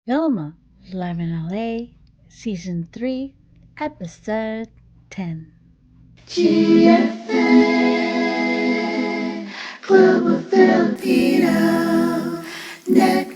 VILMA, Live in LA, Season 3, Episode 10. GFN Global Filipino Network.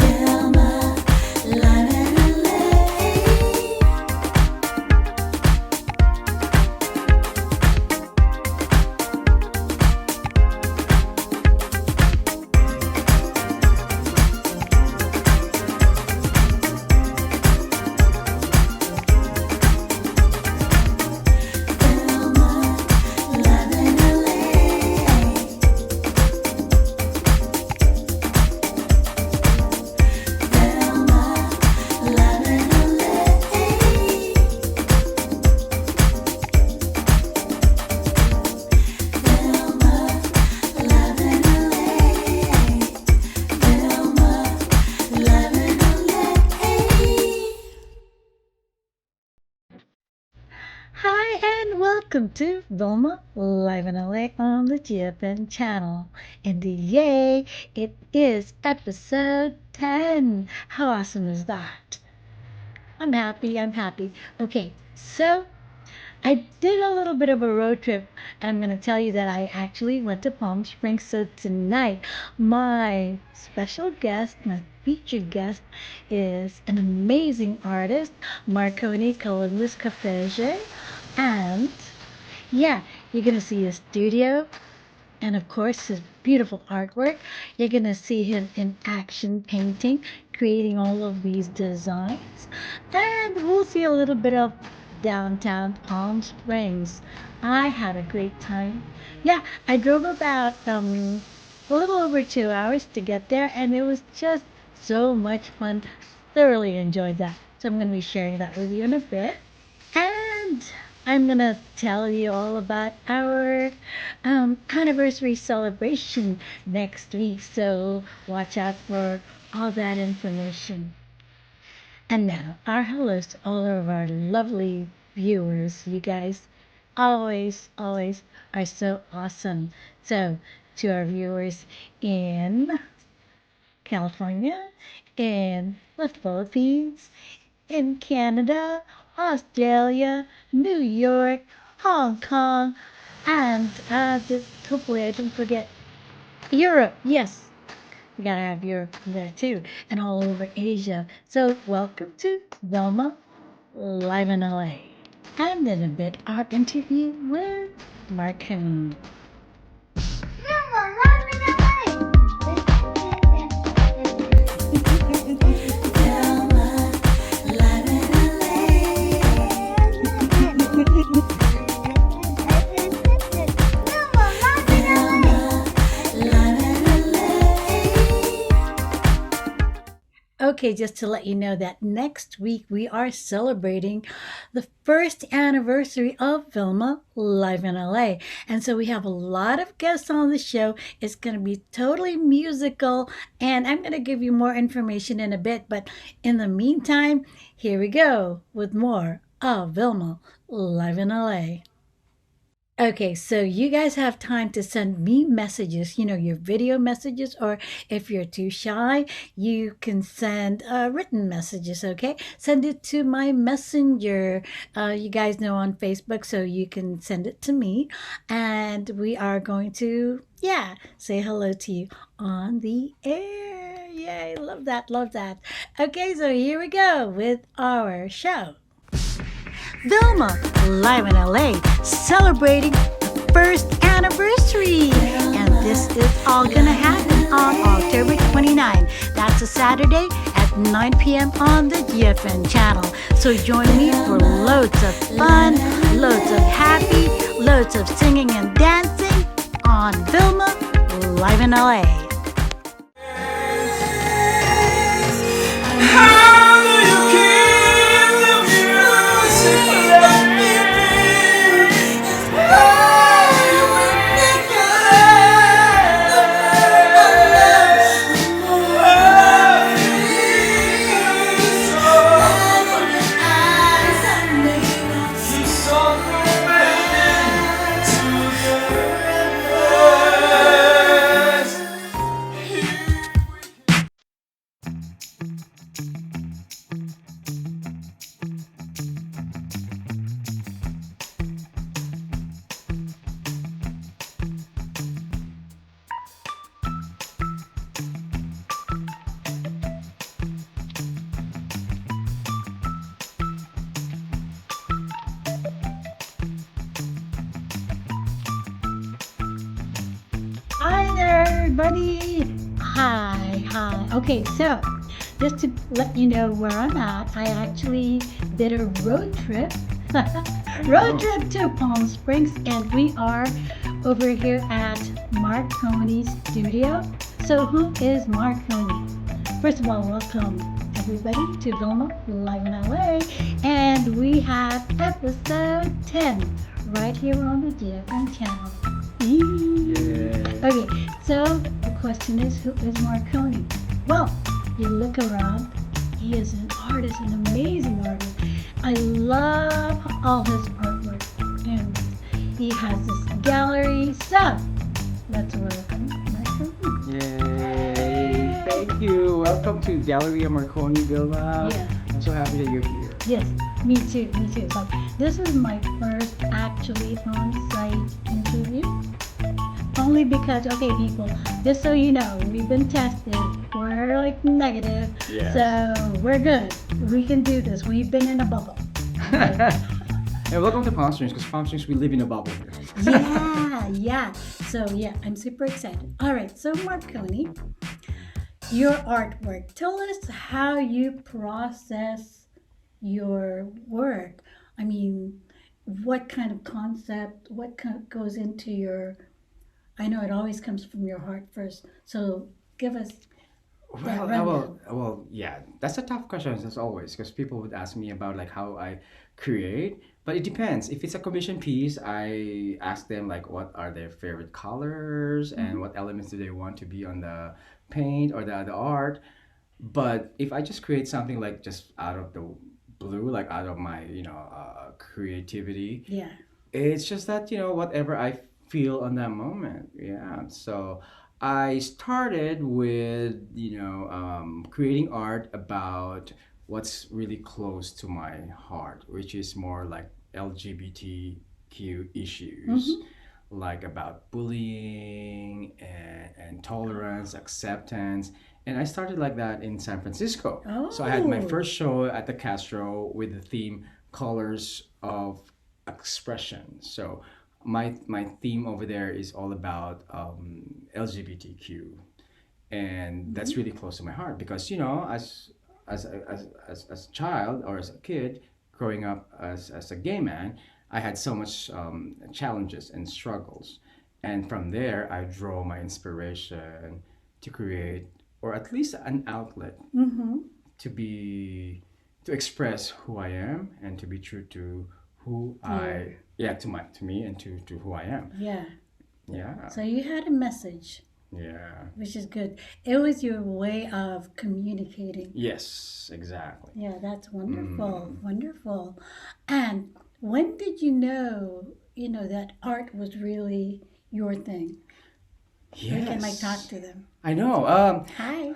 VILMA, Live in LA. VILMA, Live in LA. VILMA, Live in LA. VILMA, Live in LA. VILMA, Live in LA. VILMA, Live in LA. Hi and welcome to VILMA Live in LA on the GFN channel. And yay, it is episode 10. How awesome is that? I'm happy. Okay, so I did a little bit of a road trip. I'm going to tell you that I actually went to Palm Springs. So tonight, my special guest, my featured guest, is an amazing artist, Marconi Calindas-Cafege. And yeah, you're going to see his studio and of course his beautiful artwork. You're going to see him in action painting, creating all of these designs. And we'll see a little bit of downtown Palm Springs. I had a great time. Yeah, I drove about a little over 2 hours to get there, and it was just so much fun. Thoroughly enjoyed that. So I'm going to be sharing that with you in a bit. And I'm going to tell you all about our anniversary celebration next week. So watch out for all that information. And now, our hellos to all of our lovely viewers. You guys always are so awesome. So, to our viewers in California, in the Philippines, in Canada, Australia, New York, Hong Kong, and hopefully I didn't forget Europe. Yes, we gotta have Europe there too, and all over Asia. So welcome to VILMA Live in LA. And in a bit, our interview with Marconi. VILMA Live in Okay, just to let you know that next week we are celebrating the first anniversary of VILMA Live in LA. And so we have a lot of guests on the show. It's going to be totally musical, and I'm going to give you more information in a bit. But in the meantime, here we go with more of VILMA Live in LA. Okay, so you guys have time to send me messages, your video messages, or if you're too shy, you can send written messages, okay? Send it to my messenger. You guys know on Facebook, so you can send it to me. And we are going to, say hello to you on the air. Yay, love that. Okay, so here we go with our show. VILMA Live in LA celebrating the first anniversary. And this is all gonna happen on October 29. That's a Saturday at 9 p.m. on the GFN channel. So join me for loads of fun, loads of happy, loads of singing and dancing on VILMA Live in LA. How do you keep the music alive? everybody. Hi, hi. Okay, so just to let you know where I'm at, I actually did a road trip. Road trip to Palm Springs, and we are over here at Marconi's studio. So, who is Marconi? First of all, welcome everybody to VILMA Live in LA, and we have episode 10 right here on the GFM channel. Okay, so the question is, who is Marconi? Well, you look around, he is an artist, an amazing artist. I love all his artwork, and he has this gallery. So, let's welcome Marconi. Yay! Thank you. Welcome to Galleria Marconi, VILMA. Yeah. I'm so happy that you're here. Yes, me too, me too. So, this is my first actually on-site interview. Only because, okay, people, just so you know, we've been tested. We're like negative. Yes. So we're good. We can do this. We've been in a bubble. And welcome to Palm Springs, because Palm Springs, we live in a bubble here. Yeah. So, yeah, I'm super excited. All right, so Marconi, your artwork. Tell us how you process your work. I mean, what kind of concept, goes into your... I know it always comes from your heart first. So give us that rundown. Well, yeah, that's a tough question as always, because people would ask me about like how I create, but it depends. If it's a commission piece, I ask them like what are their favorite colors and what elements do they want to be on the paint or the art. But if I just create something like just out of the blue, like out of my creativity, Yeah. it's just that whatever I feel on that moment. Yeah. So I started with creating art about what's really close to my heart, which is more like LGBTQ issues, like about bullying and tolerance, acceptance. And I started like that in San Francisco. So I had my first show at the Castro with the theme Colors of Expression. So my theme over there is all about LGBTQ, and that's really close to my heart because as a child or as a kid growing up as a gay man, I had so much challenges and struggles, and from there I draw my inspiration to create or at least an outlet to express who I am and to be true to who to me and to who I am. Yeah. So you had a message, which is good. It was your way of communicating. Yes, exactly. Yeah, that's wonderful. Wonderful. And when did you know that art was really your thing? You can talk to them. I know. Hi.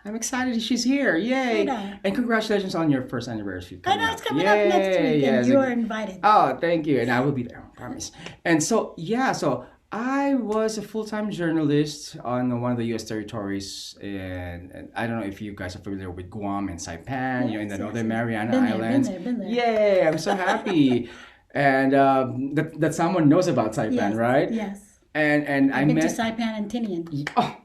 I'm excited she's here. Yay. I know. And congratulations on your first anniversary. I know it's coming up next week, and you are invited. Oh, thank you. And I will be there, I promise. And so, so I was a full-time journalist on one of the U.S. territories, and I don't know if you guys are familiar with Guam and Saipan, in the Northern Mariana Islands. Been there. Yay, I'm so happy. And that someone knows about Saipan, right? Yes. And I I've been met to Saipan and Tinian. Oh,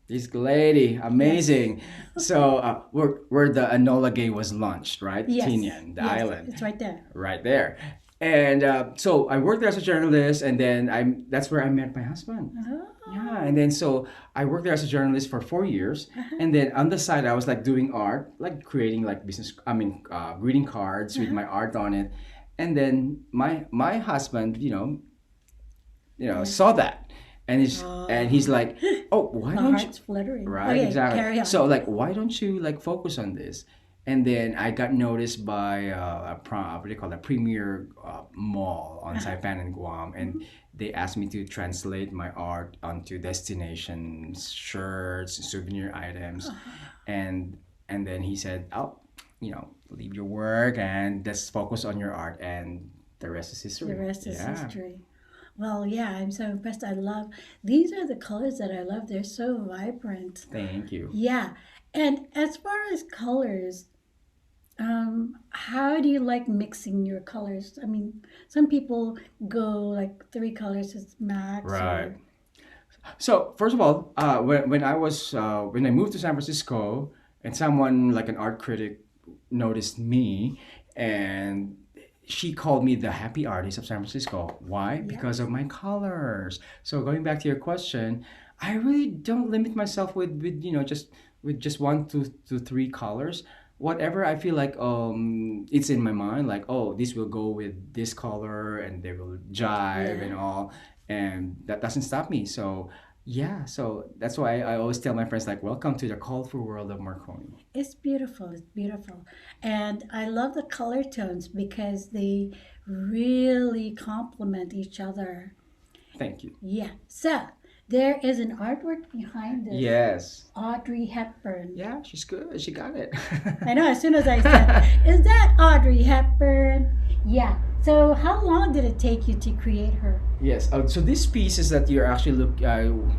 this lady, amazing. So where the Enola Gay was launched, right? Yes. Tinian, the island. It's right there. Right there. And so I worked there as a journalist, and then that's where I met my husband. Oh. Yeah, and then so I worked there as a journalist for 4 years, and then on the side I was like doing art, like creating like greeting cards with my art on it, and then my husband, saw that, and he's like, oh, why My don't you? heart's fluttering. Right, Okay, exactly. carry on. So like, why don't you like focus on this? And then I got noticed by what do you call that, premier mall on Saipan and Guam, and they asked me to translate my art onto destinations, shirts, souvenir items, and then he said, oh, leave your work and just focus on your art, and the rest is history. The rest is history. Well, yeah, I'm so impressed. These are the colors that I love. They're so vibrant. Thank you. Yeah. And as far as colors, how do you like mixing your colors? I mean, some people go like 3 colors is max. Right. Or So first of all, when I moved to San Francisco, and someone like an art critic noticed me, and she called me the happy artist of San Francisco. Why? Because Yes. of my colors. So going back to your question, I really don't limit myself with just one to three colors. Whatever I feel like it's in my mind, like, oh, this will go with this color and they will jive and Yeah. all, and that doesn't stop me. So yeah, so that's why I always tell my friends, like, welcome to the colorful world of Marconi. It's beautiful. It's beautiful. And I love the color tones because they really complement each other. Thank you. Yeah. So there is an artwork behind this Yes. Audrey Hepburn. Yeah, she's good. She got it. I know, as soon as I said, is that Audrey Hepburn? Yeah. So how long did it take you to create her? Yes. So these pieces that you're actually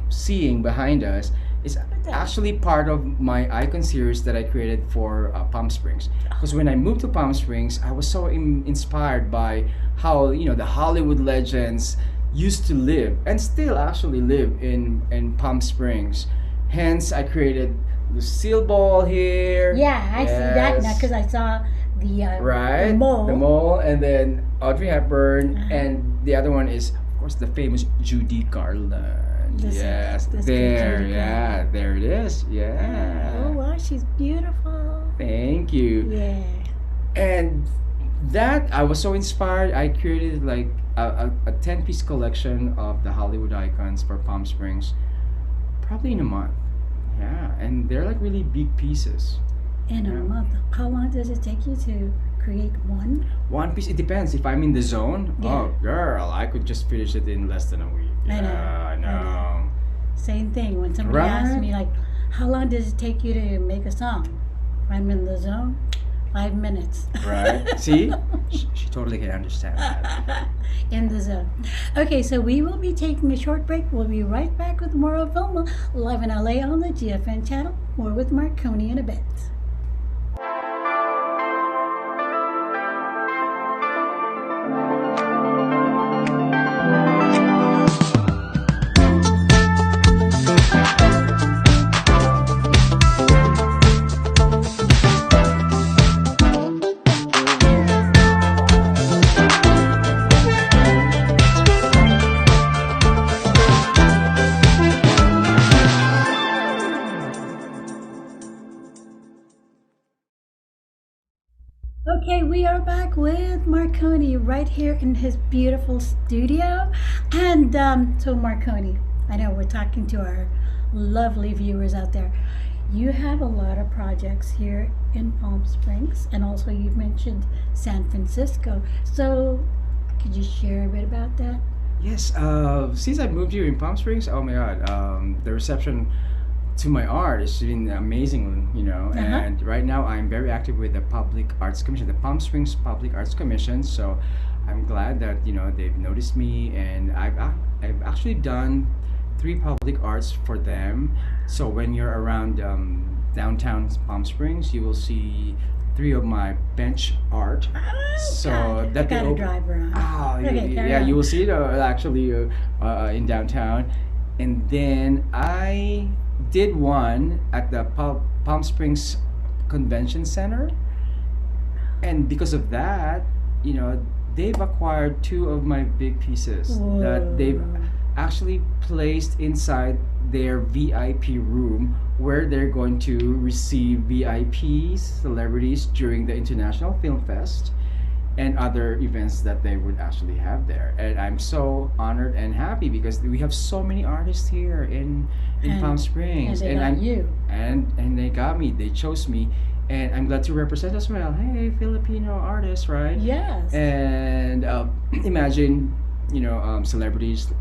seeing behind us is that. actually part of my icon series that I created for Palm Springs. Because when I moved to Palm Springs, I was so inspired by how the Hollywood legends used to live and still actually live in Palm Springs. Hence, I created Lucille Ball here. Yeah, I see that now Yes. because I saw the Right? mole. The mole, and then Audrey Hepburn, Uh-huh. and the other one is, of course, the famous Judy Garland. This is- Yes, this is there, Judy yeah, Garland. there it is. Yeah. Oh wow, she's beautiful. Thank you. Yeah. And that I was so inspired. I created like a 10-piece collection of the Hollywood icons for Palm Springs, probably in a month. Yeah, and they're like really big pieces. In a Yeah. month. How long does it take you to create one? One piece, it depends. If I'm in the zone, Yeah. oh girl, I could just finish it in less than a week. I know, Yeah, I I know. Same thing. When somebody asks Right. me like, how long does it take you to make a song? If I'm in the zone, 5 minutes. Right? See? She totally can understand that. In the zone. Okay, so we will be taking a short break. We'll be right back with more of Vilma live in LA on the GFN channel. More with Marconi in a bit. Okay, we are back with Marconi right here in his beautiful studio. And so, Marconi, I know we're talking to our lovely viewers out there. You have a lot of projects here in Palm Springs, and also you've mentioned San Francisco. So, could you share a bit about that? Yes, since I moved here in Palm Springs, oh my God, the reception to my art has been amazing. And right now I'm very active with the Public Arts Commission, the Palm Springs Public Arts Commission. So I'm glad that they've noticed me, and I've actually done 3 public arts for them. So when you're around downtown Palm Springs, you will see 3 of my bench art. So God, that I gotta they drive around. Oh, Okay, carry yeah, on. you will see it actually in downtown. And then I did one at the Palm Springs Convention Center. And because of that, they've acquired 2 of my big pieces that they've Whoa. actually placed inside their VIP room where they're going to receive VIP celebrities during the International Film Fest and other events that they would actually have there. And I'm so honored and happy because we have so many artists here in Palm And Springs. they got I'm you. and they got me. They chose me, and I'm glad to represent as well. Hey, Filipino artists, right? Yes. And imagine, celebrities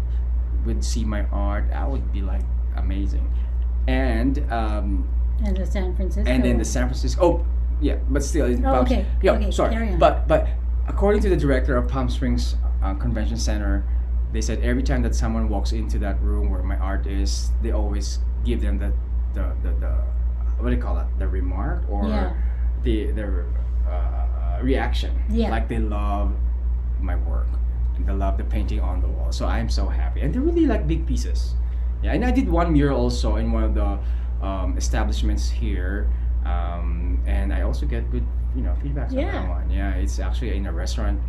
would see my art. That would be like amazing. And And the San Francisco. and then the San Francisco. Oh, yeah, but still in Oh, Palm. okay. Yeah, Okay, sorry. carry on. But according to the director of Palm Springs Convention Center, they said every time that someone walks into that room where my art is, they always give them the what do you call it? The remark or Yeah. the reaction. Yeah. Like they love my work and they love the painting on the wall. So I'm so happy, and they're really like big pieces. Yeah, and I did one mural also in one of the establishments here, and I also get good, feedbacks on Yeah. that one. Yeah, it's actually in a restaurant,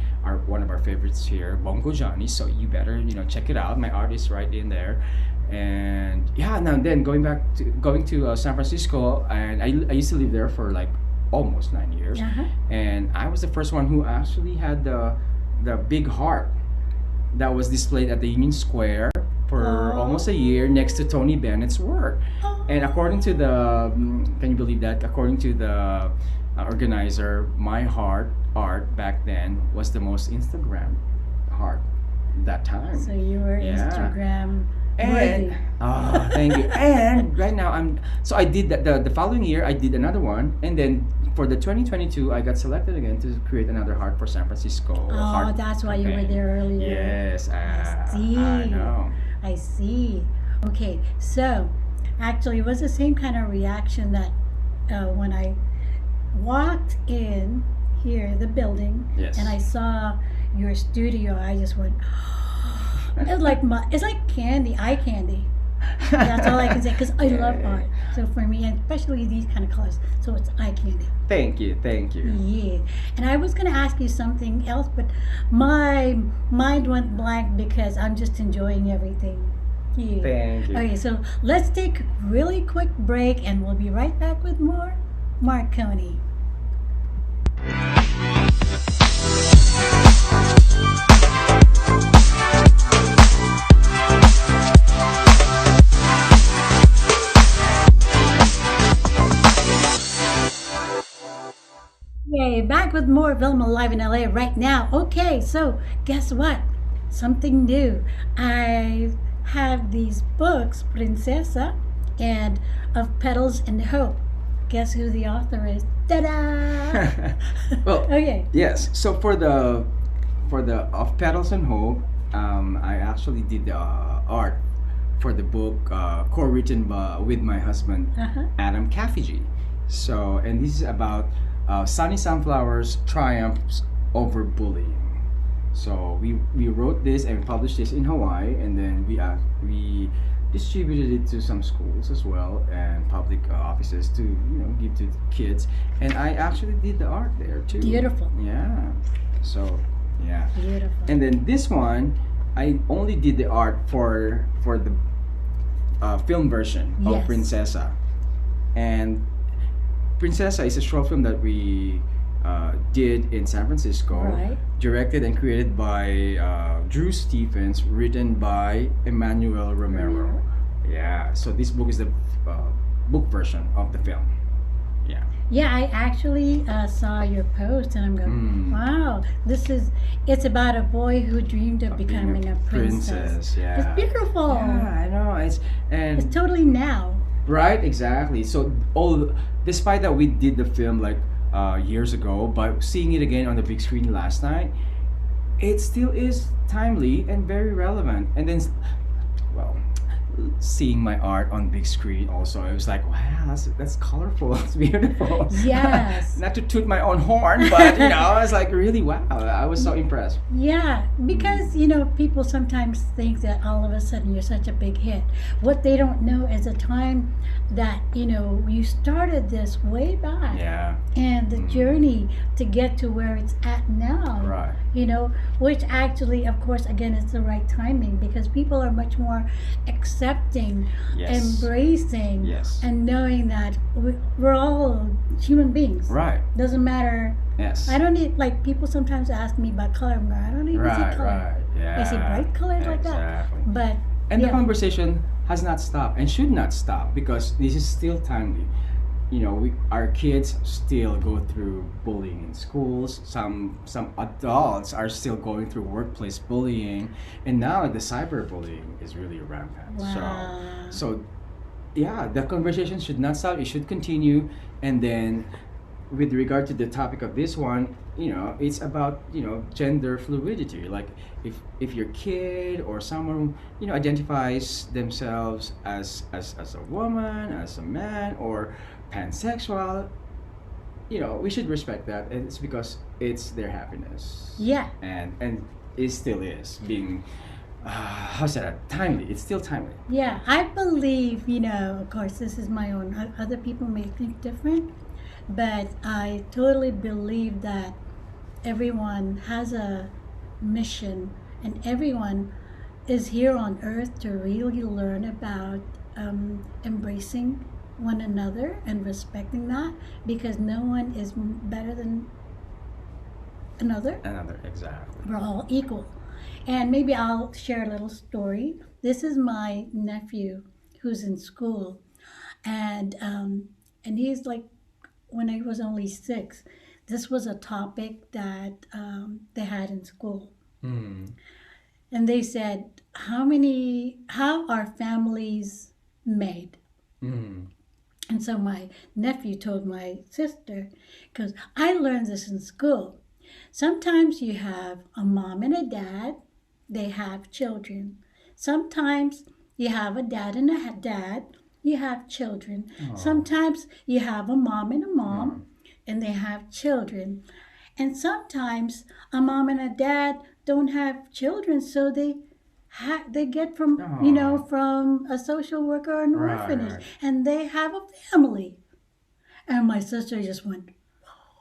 one of our favorites here, Bongo Johnny. So you better, check it out. My art is right in there, and yeah. Now then, going to San Francisco, and I used to live there for like almost 9 years, Uh-huh. and I was the first one who actually had the big heart that was displayed at the Union Square for almost a year next to Tony Bennett's work. And according to can you believe that? According to the organizer, my art back then was the most Instagram heart that time. So you were Yeah. Instagram And worthy. thank you. And right now I did that the following year I did another one, and then for the 2022 I got selected again to create another heart for San Francisco. Oh, heart that's why you were campaign. there earlier. Yes, see. I know. I see. Okay, so actually, it was the same kind of reaction that when I walked in here, the building, Yes. and I saw your studio. I just went. It's like candy, eye candy. That's all I can say because I love art. So for me, and especially these kind of colors, so it's eye candy. Thank you. Yeah, and I was gonna ask you something else, but my mind went blank because I'm just enjoying everything. Yeah. Thank you. Okay, so let's take a really quick break, and we'll be right back with more Marconi. Yay, back with more VILMA Live in LA right now. Okay, so guess what? Something new. I have these books, Princesa and Of Petals and Hope. Guess who the author is? Ta-da! Well, Okay. yes. So for the Of Petals and Hope, I actually did the art for the book, co-written with my husband Uh-huh. Adam Cafege. So, and this is about Sunny Sunflower's triumphs over bullying. So we wrote this and published this in Hawaii, and then we distributed it to some schools as well and public offices to give to kids. And I actually did the art there too. Beautiful. Yeah. So yeah. Beautiful. And then this one, I only did the art for the film version of Yes. Princesa. And Princesa is a short film that we did in San Francisco, Right. directed and created by Drew Stephens, written by Emmanuel Romero. Yeah, so this book is the book version of the film. Yeah. Yeah, I actually saw your post, and I'm going, wow, it's about a boy who dreamed of Being becoming a princess. Yeah. It's beautiful. Yeah, I know. It's Totally now. right, exactly. So despite that we did the film like years ago, but seeing it again on the big screen last night, it still is timely and very relevant. And then, well, seeing my art on big screen also, it was like, wow, that's colorful, it's beautiful. Yes. Not to toot my own horn, but I was like, really, wow, I was so impressed. Yeah, because people sometimes think that all of a sudden you're such a big hit. What they don't know is the time that you started this way back, Yeah. and the journey to get to where it's at now. Right. Which actually, of course, again, it's the right timing because people are much more accepting, Yes. embracing, Yes. and knowing that we're all human beings. Right. Doesn't matter. Yes. I don't need, like, people sometimes ask me about color. I'm going, I don't even see Right. color. Right. Yeah. I see bright colors like that. Exactly. But And the yeah. conversation has not stopped and should not stop because this is still timely. Our kids still go through bullying in schools. Some adults are still going through workplace bullying, and now the cyberbullying is really rampant. Wow. So yeah, the conversation should not stop. It should continue. And then, with regard to the topic of this one, it's about gender fluidity. Like if your kid or someone identifies themselves as a woman, as a man, or pansexual, we should respect that. And it's because it's their happiness. Yeah. And it still is being how's that? Timely. It's still timely. Yeah, I believe, of course, this is my own. Other people may think different, but I totally believe that everyone has a mission and everyone is here on earth to really learn about embracing one another and respecting that, because no one is better than another. Another, exactly. We're all equal. And maybe I'll share a little story. This is my nephew who's in school, and he's like, when I was only 6, this was a topic that they had in school, Mm. and they said, how are families made? Mm. And so my nephew told my sister, because I learned this in school. Sometimes you have a mom and a dad, they have children. Sometimes you have a dad and a dad, you have children. Aw. Sometimes you have a mom and a mom, Mom. and they have children. And sometimes a mom and a dad don't have children, so they get from Aw. from a social worker or an Right, orphanage, right. and they have a family. And my sister just went.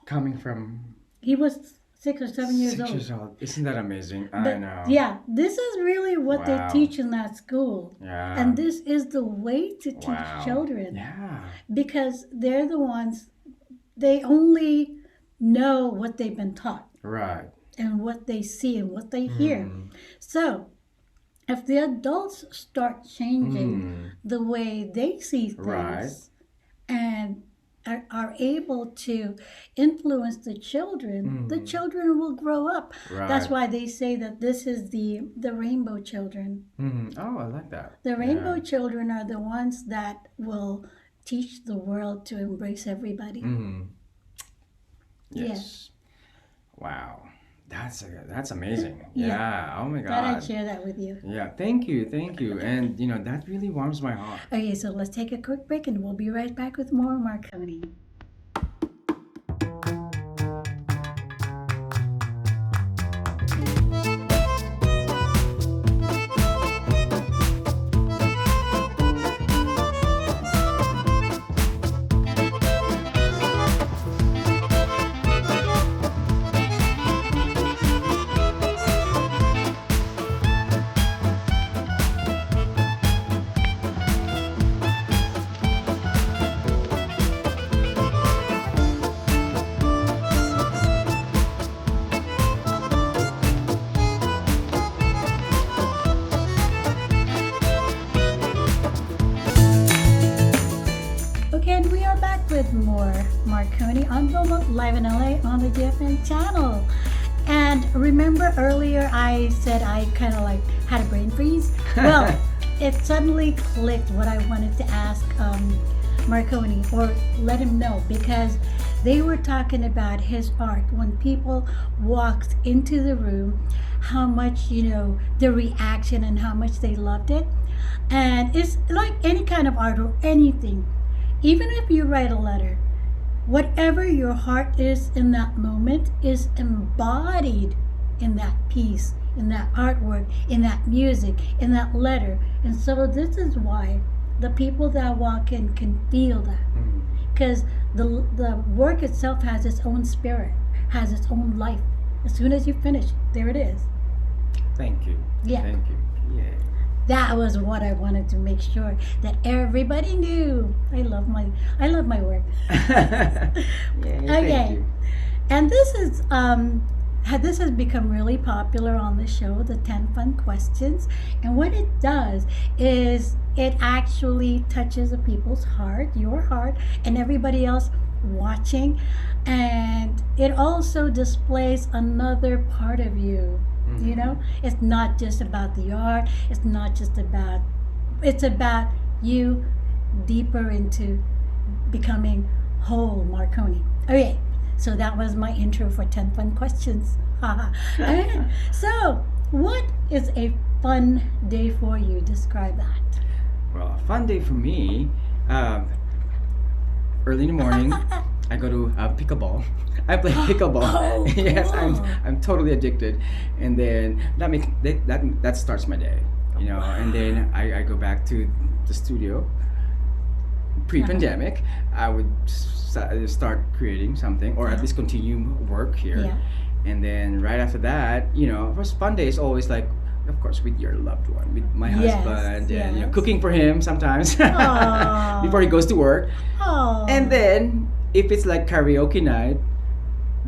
Coming from He was 6 or 7 years 6 old. years old. Isn't that amazing? I But know. yeah, this is really what they Wow. teach in that school. Yeah. And this is the way to teach Wow. children, Yeah. because they're the ones, they only know what they've been taught Right. and what they see and what they hear. Mm. So if the adults start changing Mm. the way they see things, Right. and are able to influence the Mm. children will grow up. Right. That's why they say that this is the rainbow children. Mm. Oh, I like that. The rainbow Yeah. children are the ones that will teach the world to embrace everybody. Mm. Yeah. Yes. Wow. That's amazing. Yeah. Yeah. Oh my Thought I'd God. share that with you. Yeah. Thank you. Thank you. And that really warms my heart. Okay, so let's take a quick break and we'll be right back with more Marconi. Okay, and we are back with more Marconi on VILMA live in LA on the GFN channel. And remember earlier I said I kind of like had a brain freeze? Well, it suddenly clicked what I wanted to ask Marconi, or let him know, because they were talking about his art when people walked into the room, how much, the reaction and how much they loved it. And it's like any kind of art or anything. Even if you write a letter, whatever your heart is in that moment is embodied in that piece, in that artwork, in that music, in that letter. And so this is why the people that walk in can feel that. Mm. Because the work itself has its own spirit, has its own life. As soon as you finish, there it is. Thank you. Yeah. Thank you. Yeah. That was what I wanted to make sure that everybody knew. I love my work. Yeah, Okay. Thank you. And this has become really popular on the show, the 10 Fun Questions. And what it does is it actually touches the people's heart, your heart, and everybody else watching. And it also displays another part of you. It's not just about the art. It's about you deeper into becoming whole Marconi. Okay, so that was my intro for 10 Fun Questions. Okay, so what is a fun day for you? Describe that. Well, a fun day for me. Early in the morning, I go to pickleball. I play pickleball. Oh, Yes, cool. I'm totally addicted, and then that starts my day, you know. And then I go back to the studio. Pre-pandemic, I would start creating something, or at least continue work here. Yeah. And then right after that, you know, first fun day is always like, of course, with your loved one, with my Yes, husband, and you know, yes. cooking for him sometimes Aw. before he goes to work. Oh. And then if it's like karaoke night,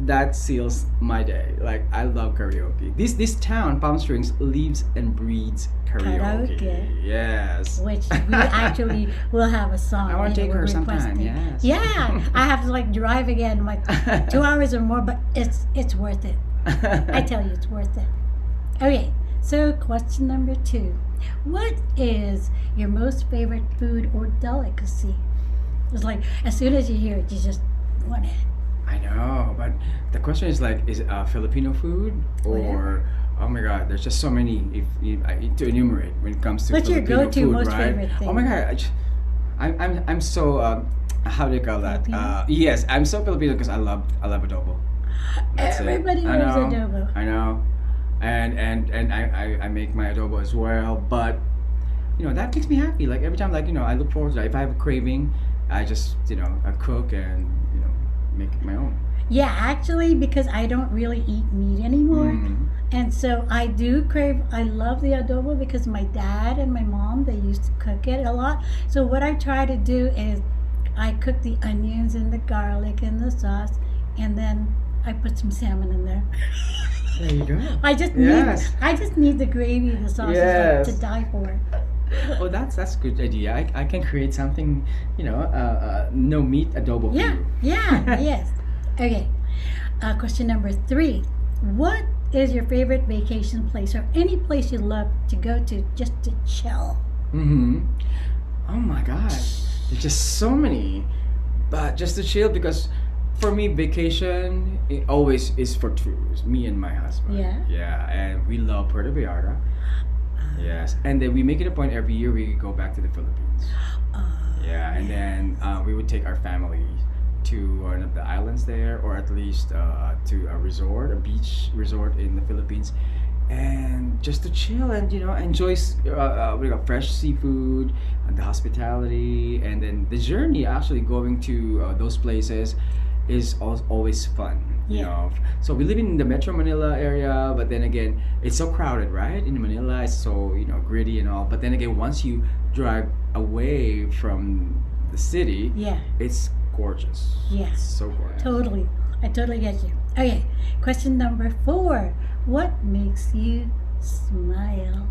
that seals my day. Like I love karaoke. This town, Palm Springs, lives and breathes karaoke. Karaoke. Yes. Which we actually will have a song. I wanna you know, take her we're sometime, requesting. yes. Yeah, I have to like drive again, like 2 hours or more, but it's worth it. I tell you, it's worth it. Okay, so question number 2: what is your most favorite food or delicacy? It's like as soon as you hear it, you just want it. I know, but the question is like, is it Filipino food or? Oh my God, there's just so many to enumerate when it comes to What's your Filipino go-to, food, most right? favorite thing? Oh my God, I'm so how do you call that? Filipino? Yes, I'm so Filipino because I love adobo. That's it. Everybody I loves know, adobo. I know, and I make my adobo as well, but you know that makes me happy. Like every time, like you know, I look forward to that. If I have a craving, I just you know I cook and you know make it my own. Yeah, actually, because I don't really eat meat anymore. Mm. And so I do crave, I love the adobo because my dad and my mom, they used to cook it a lot. So what I try to do is I cook the onions and the garlic and the sauce, and then I put some salmon in there. There you go. I just need the gravy, the sauce Yes. to die for. Oh, that's a good idea. I can create something, you know, no meat adobo for Yeah, you. yeah, yes. Okay. Question number 3: what is your favorite vacation place or any place you love to go to just to chill? Mm-hmm. Oh my God, there's just so many, but just to chill because for me vacation it always is for two. It's me and my husband. Yeah. Yeah, and we love Puerto Vallarta. Yes, and then we make it a point every year we go back to the Philippines. Yeah, and then we would take our family to one of the islands there, or at least to a resort, a beach resort in the Philippines, and just to chill and you know enjoy we got fresh seafood, and the hospitality, and then the journey actually going to those places is always fun. You Yeah. know, so we live in the Metro Manila area, but then again, it's so crowded, right? In Manila, it's so you know gritty and all. But then again, once you drive away from the city, Yeah. it's gorgeous. Yeah. It's so gorgeous. Totally. I totally get you. Okay. Question number 4: what makes you smile?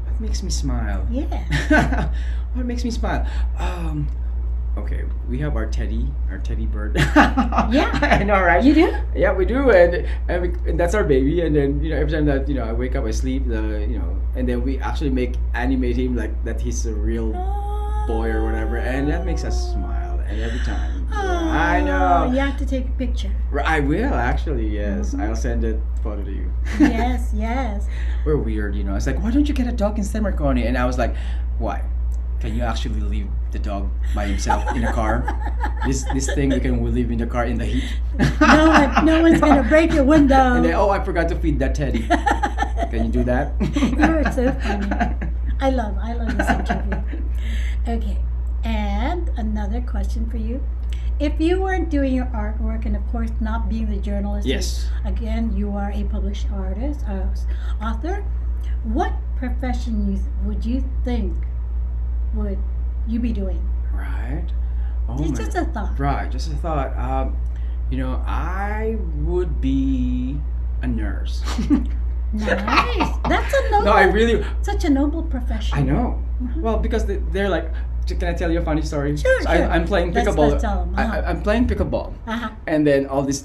What makes me smile? Yeah. What makes me smile? Okay, we have our teddy bird. Yeah. I know, right? You do? Yeah, we do, and that's our baby. And then you know, every time that you know I wake up, I sleep. You know, and then we actually animate him like that he's a real boy or whatever, and that makes us smile. And every time, I know. You have to take a picture. I will actually. Yes, Mhm. I'll send a photo to you. Yes, yes. We're weird, you know. It's like, why don't you get a dog instead, Marconi? And I was like, why? Can you actually leave the dog by himself in a car? This thing we leave in the car in the heat. No one's gonna break your window. And then, oh, I forgot to feed that teddy. Can you do that? You're so funny. I love this interview. Okay, and another question for you. If you weren't doing your artwork and of course not being the journalist, Yes. again, you are a published artist, author, what profession would you think would you be doing? Right. Oh It's my- just a thought. Right, just a thought. You know, I would be a nurse. Nice. That's a noble. No, I really. Such a noble profession. I know. Mhm. Well, because they're like. Can I tell you a funny story? Sure, So sure. I'm playing Let's pickleball. tell 'em. I'm playing pickleball, Uh-huh. and then all these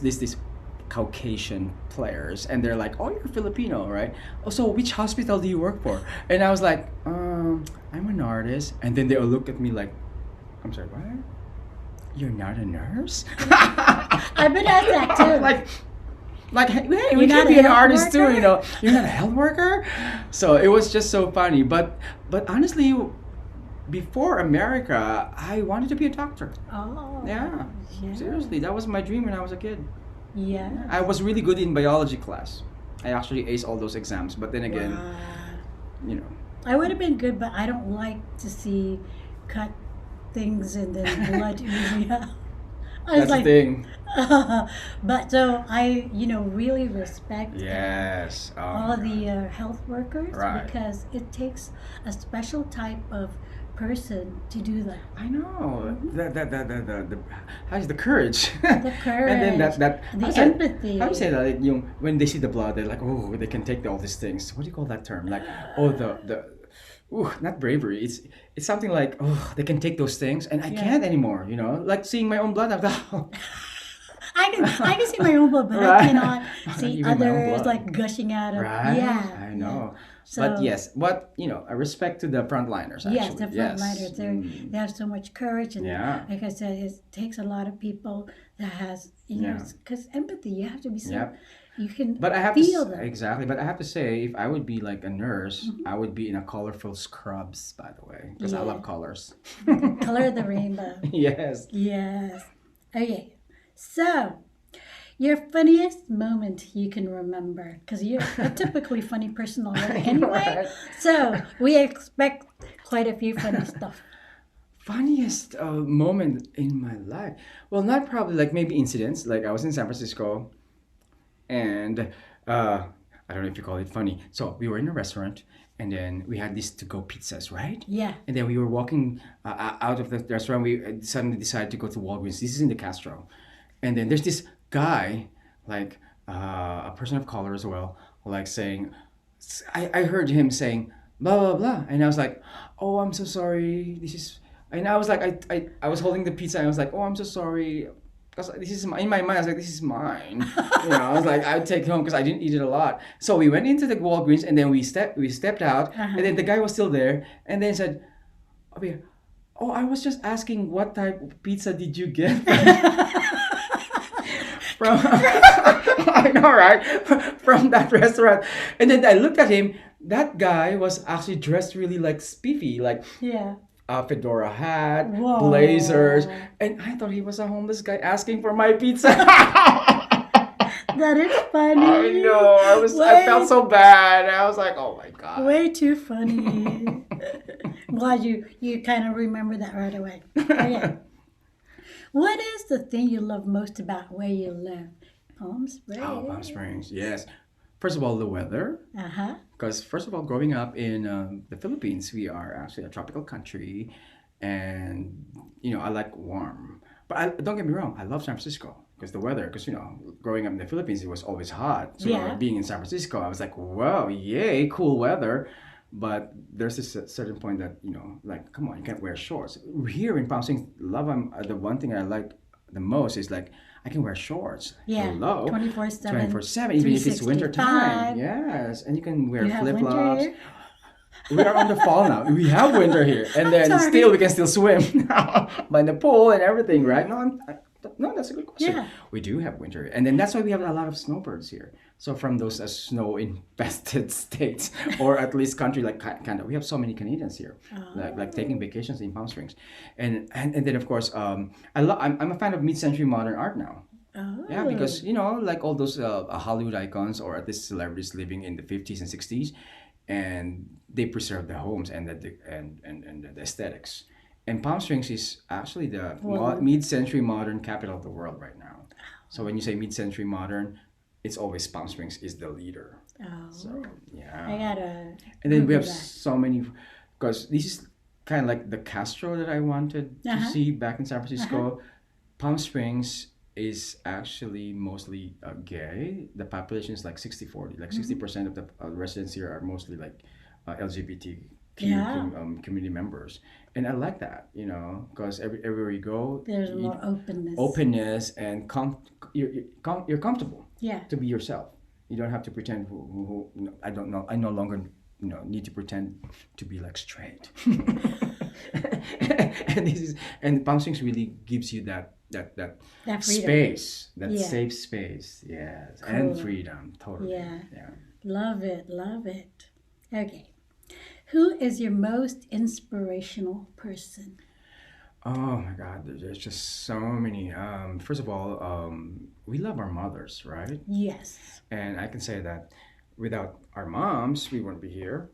Caucasian players, and they're like, "Oh, you're Filipino, right? Oh, so which hospital do you work for?" And I was like, I'm an artist." And then they all look at me like, "I'm sorry, what? You're not a nurse?" I've been asked that too. like, hey, You're we not can be a an health artist too, worker? you know. You're not a health worker, so it was just so funny. But honestly, before America, I wanted to be a doctor. Oh. Yeah, Yeah. seriously, that was my dream when I was a kid. Yeah. I was really good in biology class. I actually aced all those exams, but then again, Wow. you know. I would have been good, but I don't like to see cut things and then blood oozing out. I was That's the like, thing. but so I, really respect Yes. Oh all my the God. health workers Right. because it takes a special type of person to do that. I know the how's the courage, The and then courage, that the how say empathy. how you say that when they see the blood they're like, oh, they can take all these things. What do you call that term? Like, oh, the ooh, not bravery. It's something like, oh, they can take those things and I Yeah. can't anymore. Like seeing my own blood. I'm like, I can see my own blood, but I Right. cannot see Even my own others blood. like gushing out of. Right? Yeah, I know. So But yes, what a respect to the frontliners actually. yes, the frontliners, Mm. they have so much courage, and Yeah. like I said, it takes a lot of people that has Yeah. because empathy, you have to be so Yep. you can But I have feel to them. exactly. But I have to say, if I would be like a nurse, I would be in a colorful scrubs, by the way, because I Yeah. love colors. Color of the rainbow. Yes. Yes. Okay. So, your funniest moment you can remember, because you're a typically funny person already anyway. Right. So, we expect quite a few funny stuff. Funniest moment in my life. Well, not probably like maybe incidents. Like I was in San Francisco, and I don't know if you call it funny. So we were in a restaurant, and then we had these to-go pizzas, right? Yeah. And then we were walking out of the restaurant. We suddenly decided to go to Walgreens. This is in the Castro. And then there's this guy, like a person of color as well, like saying, I heard him saying, blah, blah, blah. And I was like, oh, I'm so sorry. And I was like, I was holding the pizza and I was like, oh, I'm so sorry. Because this is in my mind, I was like, this is mine. I was like, I'd take it home because I didn't eat it a lot. So we went into the Walgreens and then we stepped out, and then the guy was still there, and then said, oh, I was just asking what type of pizza did you get from I know, right? From that restaurant. And then I looked at him. That guy was actually dressed really like spiffy, like Yeah. a fedora hat, Whoa. blazers, and I thought he was a homeless guy asking for my pizza. That is funny. I know. I felt so bad. I was like, oh my god. Way too funny. Glad you kind of remember that right away. Okay. What is the thing you love most about where you live? Palm Springs. Oh, Palm Springs. Yes. First of all, the weather. Uh-huh. Because first of all, growing up in the Philippines, we are actually a tropical country, and I like warm. But don't get me wrong, I love San Francisco because the weather. Because growing up in the Philippines, it was always hot. So Yeah. being in San Francisco, I was like, wow, yay, cool weather. But there's this certain point that like, come on, you can't wear shorts. Here in Palm Springs, the one thing I like the most is like I can wear shorts. Yeah. Hello. 24/7. 24/7, even if it's winter time. 365. Yes, and you can wear You have flip winter flops. here? We are on the fall now. We have winter here, and I'm then sorry. we can still swim by the pool and everything, right? No, that's a good question. Yeah. We do have winter, and then that's why we have a lot of snowbirds here. So from those snow-infested states, or at least country like Canada, we have so many Canadians here, like taking vacations in Palm Springs, and then of course, I'm a fan of mid-century modern art now. Oh. Yeah, because like all those Hollywood icons or at least celebrities living in the 50s and 60s, and they preserve the homes and the aesthetics. And Palm Springs is actually the mid-century modern capital of the world right now. So when you say mid-century modern, it's always Palm Springs is the leader. Oh. So yeah. I gotta. And then we have Google that. so many, because this is kind of like the Castro that I wanted to see back in San Francisco. Palm Springs is actually mostly gay. The population is like 60-40. Like 60% of the residents here are mostly like LGBTQ Yeah. community members. And I like that, because everywhere you go, There's more openness. openness and you're comfortable Yeah. to be yourself. You don't have to pretend I don't know. I no longer need to pretend to be like straight. and Palm Springs really gives you that That freedom. space, that Yeah. safe space, yes, and Cool. freedom, totally. Yeah. Yeah. Love it. Love it. Okay. Who is your most inspirational person? Oh my God, there's just so many. First of all, we love our mothers, right? Yes. And I can say that without our moms, we wouldn't be here.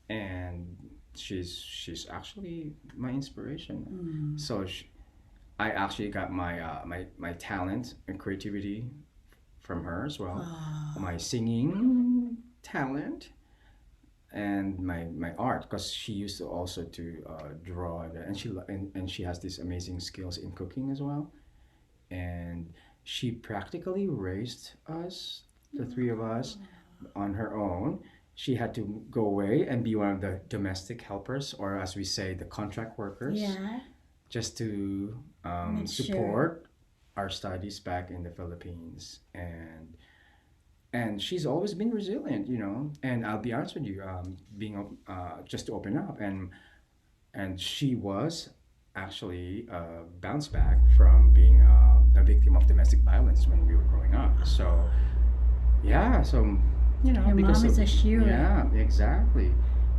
And she's actually my inspiration. So I actually got my talent and creativity from her as well. My singing talent and my art, because she used to also to draw, and and she has these amazing skills in cooking as well. And she practically raised us, the three of us, on her own. She had to go away and be one of the domestic helpers, or as we say, the contract workers, Yeah. just to Make sure. support our studies back in the Philippines. And she's always been resilient, you know. And I'll be honest with you, being just to open up, and she was actually bounced back from being a victim of domestic violence when we were growing up. So yeah, so you know, Your because mom is of, a hero. yeah, exactly.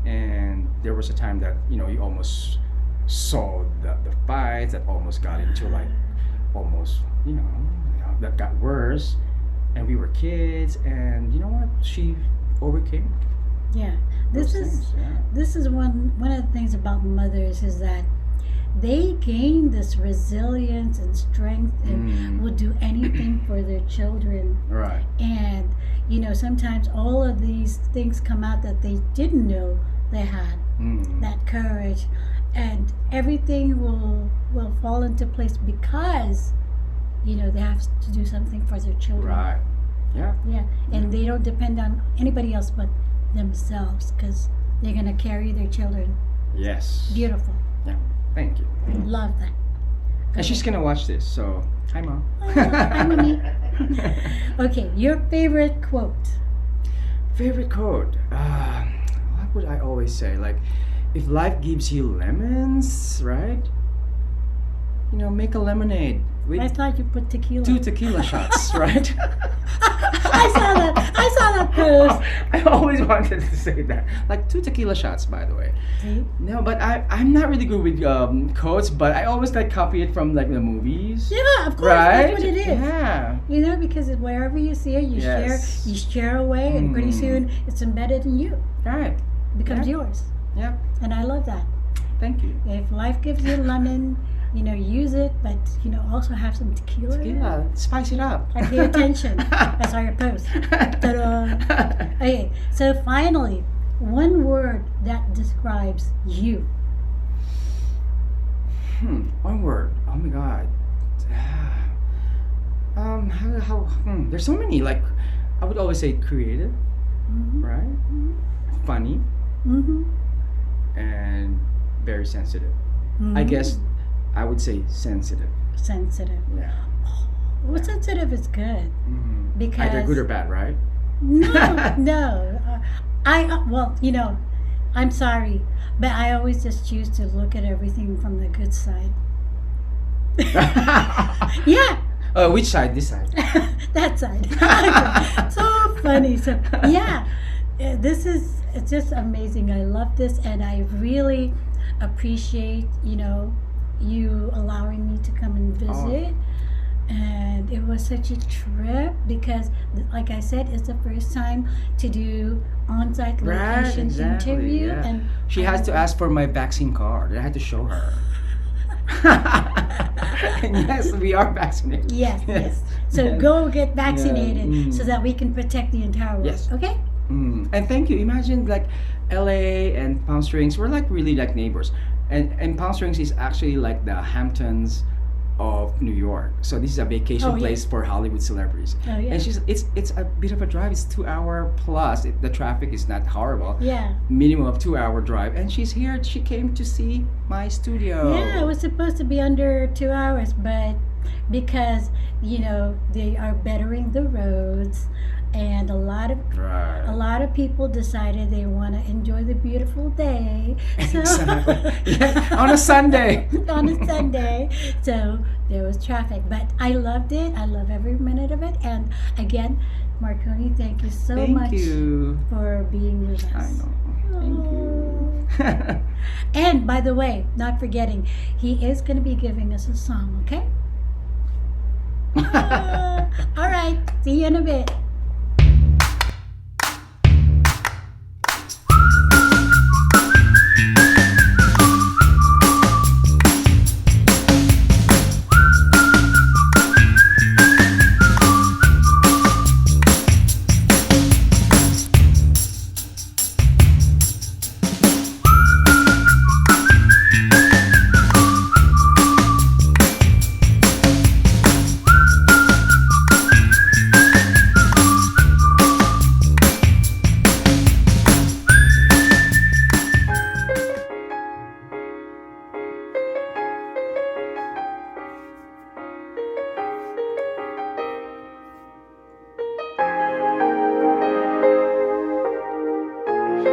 And there was a time that you almost saw the fights that almost got into like almost that got worse, and we were kids, and you know what, she overcame Yeah. those This is things. Yeah. this is one of the things about mothers is that they gain this resilience and strength and will do anything for their children. Right. And sometimes all of these things come out that they didn't know they had, that courage, and everything will fall into place because they have to do something for their children. Right. Yeah. Yeah, and they don't depend on anybody else but themselves because they're gonna carry their children. Yes. Beautiful. Yeah. Thank you. Love that. And she's gonna watch this, so hi, mom. Hi, mommy. Okay, your favorite quote. Favorite quote. What would I always say? Like, if life gives you lemons, right? Make a lemonade with I thought you put tequila. 2 tequila shots, right? I saw that post. I always wanted to say that. Like 2 tequila shots, by the way. See? No, but I'm not really good with quotes, but I always like copy it from like the movies. Yeah, of course. Right? That's what it is. Yeah. Because wherever you see it, Yes. you share away, and pretty soon it's embedded in you. Right. It becomes Yeah. yours. Yep. And I love that. Thank you. If life gives you lemon, use it, but also have some tequila. Tequila, spice it up. I pay attention. I saw your post. Ta-da. Okay, so finally, one word that describes you. One word. Oh my God. There's so many. Like, I would always say creative, right? Funny, Mm-hmm. and very sensitive. I guess I would say sensitive. Sensitive. Yeah. Well, sensitive is good because Either good or bad, right? no. I'm sorry, but I always just choose to look at everything from the good side. Yeah. Which side? This side. That side. So funny. So yeah, it's just amazing. I love this, and I really appreciate you allowing me to come and visit. And it was such a trip because, like I said, it's the first time to do on-site location interview, yeah. and She has to ask for my vaccine card. I had to show her. And yes, we are vaccinated. Yes. So go get vaccinated so that we can protect the entire world. Yes. Okay. And thank you. Imagine like LA and Palm Springs, we're like really like neighbors. And Palm Springs is actually like the Hamptons of New York. So this is a vacation place for Hollywood celebrities. Oh, yeah. And it's a bit of a drive. It's 2 hour plus. The traffic is not horrible. Yeah. Minimum of 2 hour drive. And she's here. She came to see my studio. Yeah, it was supposed to be under 2 hours, but because they are bettering the roads, and a lot of people decided they want to enjoy the beautiful day. So Exactly. Yeah, on a Sunday. on a Sunday. So there was traffic, but I loved it. I love every minute of it. And again, Marconi, thank you so Thank much you. for being with us. I know. Thank you. And by the way, not forgetting, he is going to be giving us a song, okay? All right. See you in a bit.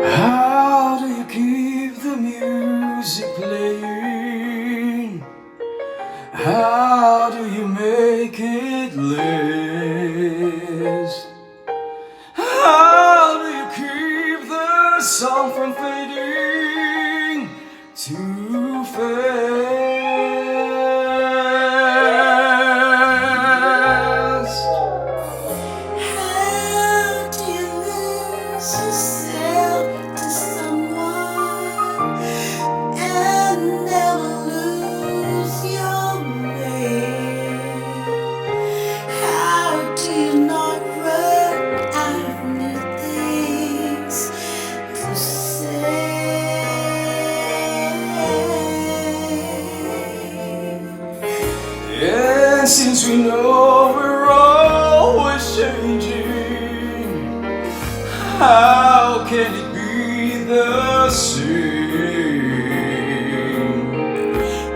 How do you keep the music playing? How do you make it last? How do you keep the song from fading too fast? How do you lose yourself to someone and never lose your way? How do you not run out of new things to say? And since we know we're always changing, how can it be the same?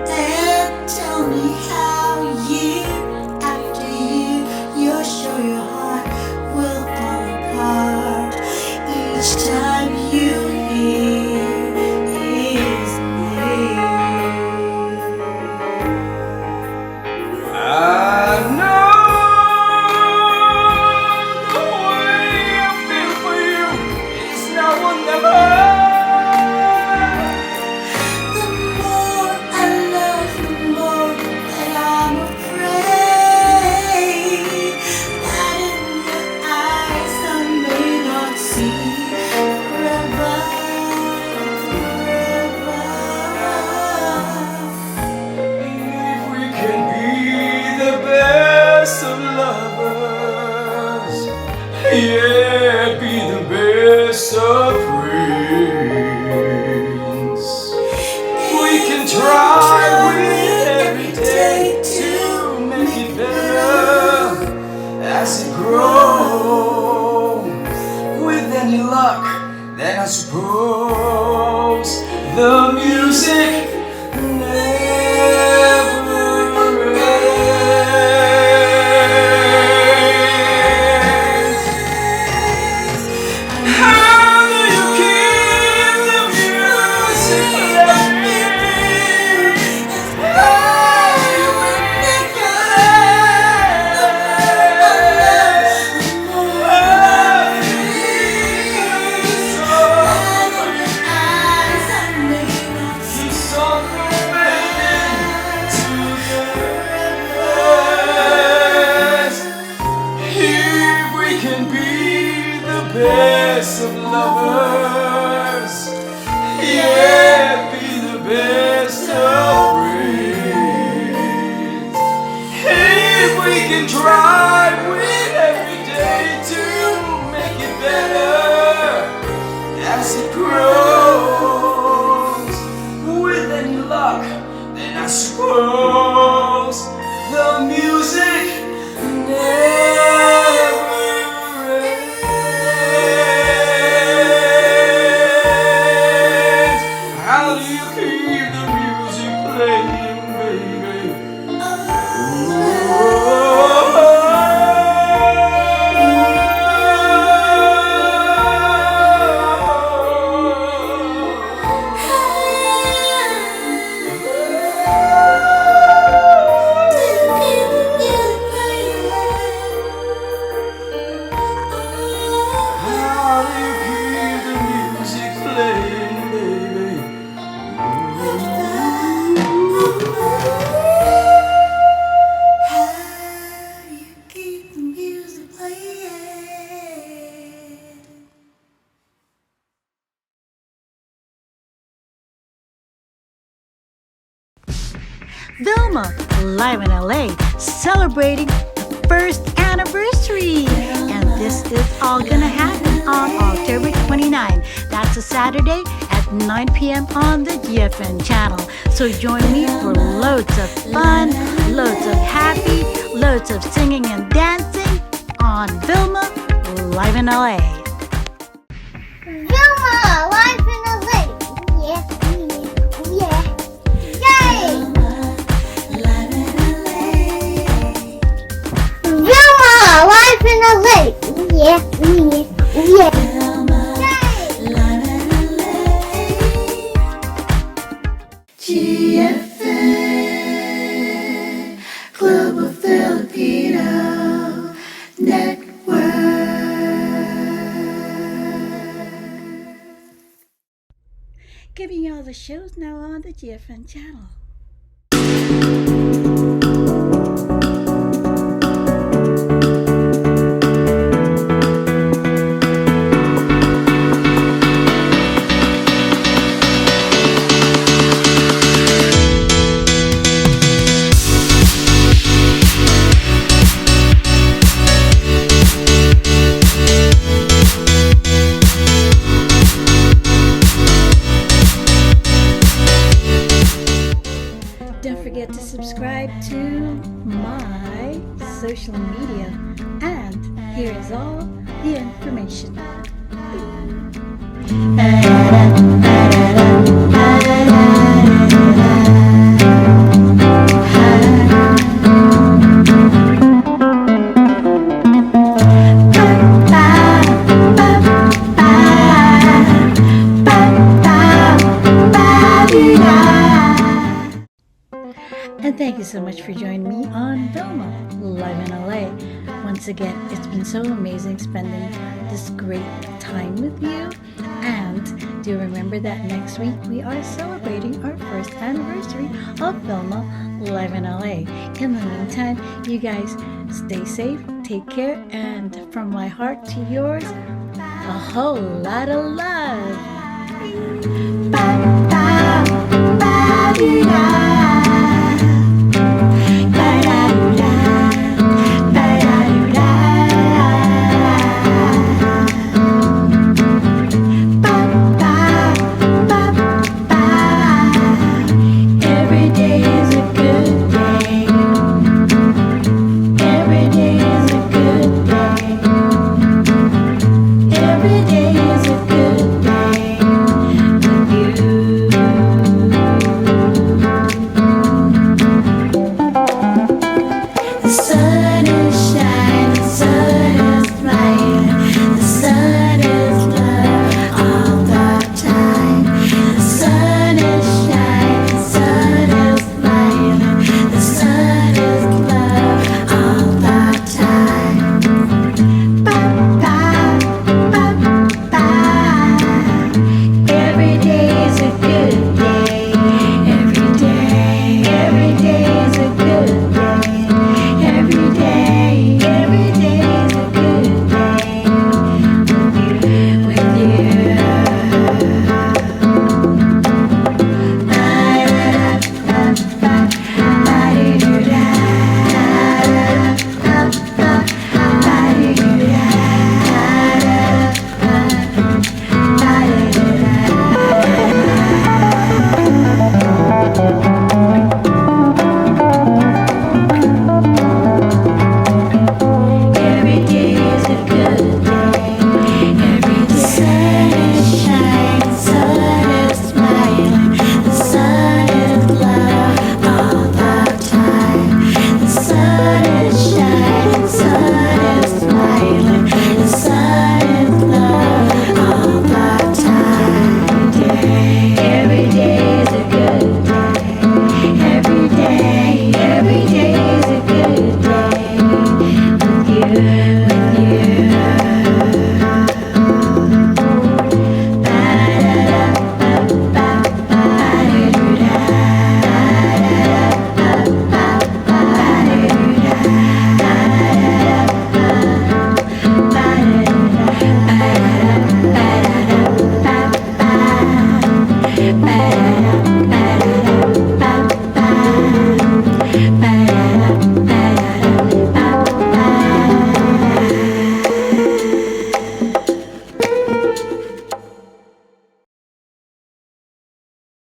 And tell me how year after year you're sure your heart will fall apart each time you hear his name. I know the way I feel for you is now or never. The more I love you, more that I'm afraid that in your eyes I may not see forever, forever. If we can be the best of lovers, yeah, be the best of friends. We can try with every day to make it better as it grows. With any luck, then I suppose the music never ends. How do you keep the music playing? How do you make it If we can be the best of lovers, yeah, be the best of friends. If we can try with every day to make it better as it grows. With any luck, then I suppose the music never ends. How do you keep the music playing, baby? VILMA, live in LA, celebrating the first anniversary. And this is all gonna happen on October 29. That's a Saturday at 9 p.m. on the GFN channel. So join me for loads of fun, loads of happy, loads of singing and dancing on VILMA, live in LA. VILMA, live in LA. Yeah, yeah, yay! VILMA, live in LA. Yeah, yeah. GFN Global Filipino Network. Giving you all the shows now on the GFN channel. Don't forget to subscribe to my social media, and here is all the information. And thank you so much for joining me on VILMA, live in LA. Once again, it's been so amazing spending this great time with you. And do remember that next week we are celebrating our first anniversary of VILMA, live in LA. In the meantime, you guys stay safe, take care, and from my heart to yours, a whole lot of love. Ba, ba, ba, ba,